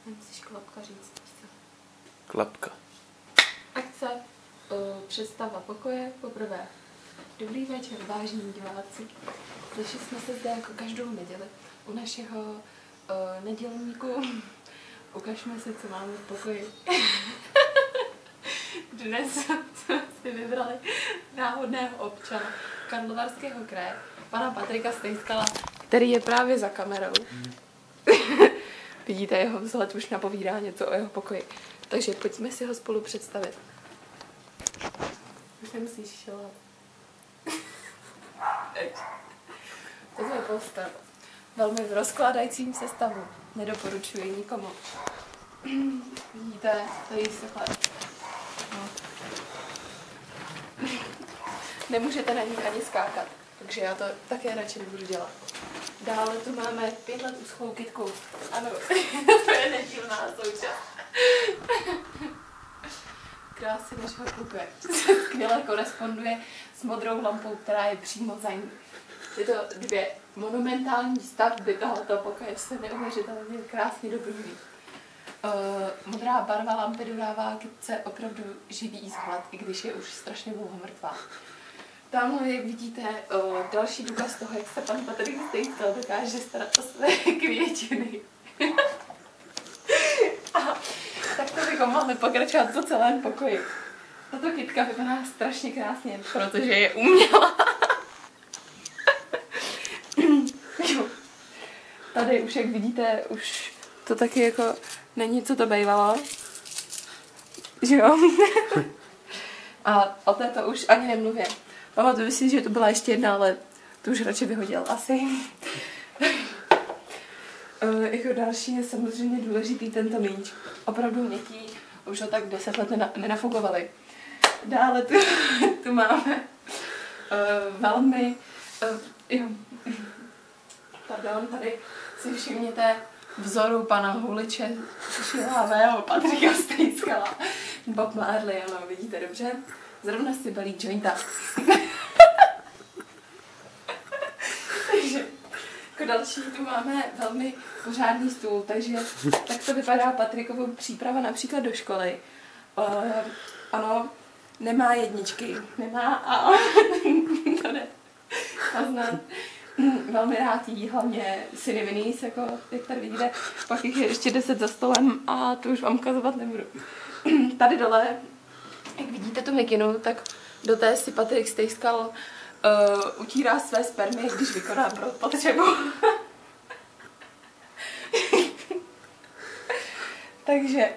Nemusíš klapka říct. Klapka. Akce. Představa pokoje. Poprvé. Dobrý večer, vážení diváci. Slyšeli jsme se zde jako každou neděli u našeho nedělníku. Ukažme si, co máme v pokoji. Dnes jsme si vybrali náhodného občana Karlovarského kraje, pana Patrika Stejskala, který je právě za kamerou. Vidíte, jeho vzhled už napovídá něco o jeho pokoji. Takže pojďme si ho spolu představit. Už nemusíš šilovat. Tohle je postel. Velmi v rozkládajícím se stavu. Nedoporučuji nikomu. Vidíte, tady se takhle. No. Nemůžete na ní ani skákat, takže já to také radši nebudu dělat. Dále tu máme 5 let uschlou kytku. Ano, to je nedílná součást. Krásy našeho pokoje. Skvěle koresponduje s modrou lampou, která je přímo za ní. Tyto 2 monumentální stavby tohoto pokoje se neuvěřitelně krásně dobrují. Modrá barva lampy dodává kytce opravdu živý vzhled, i když je už strašně dlouho mrtvá. Tamhle, jak vidíte, další důkaz toho, jak se pan Patrik Stejskal dokáže starat o své květiny. A takto bychom mohli pokračovat po celém pokoji. Tato kytka vypadá strašně krásně, protože je umělá. Tady už, jak vidíte, už to taky jako není, co to bývalo. Že jo? A o této už ani nemluvím. Pamatuju si, že to byla ještě jedna, ale tu už radši vyhodil asi. Jako další je samozřejmě důležitý tento míč. Opravdu měkký, už ho tak 10 let nenafukovali. Dále tu máme velmi... Pardon, tady si všimněte vzoru pana Huliče šilavého Patrika Stejskala. Bob Marley, ano, vidíte dobře? Zrovna si balí jointa. Takže jako další tu máme velmi pořádný stůl, takže tak to vypadá Patrikovo příprava například do školy. Ano, nemá jedničky, nemá A. To ne. Poznat. Velmi rád jí, hlavně syny Vinis, jako jak tady vidíte, pak jich je ještě 10 za stolem a to už vám ukazovat nebudu. Tady dole, jak vidíte tu mikinu, tak do té si Patrik Stejskal utírá své spermy, když vykoná potřebu. Takže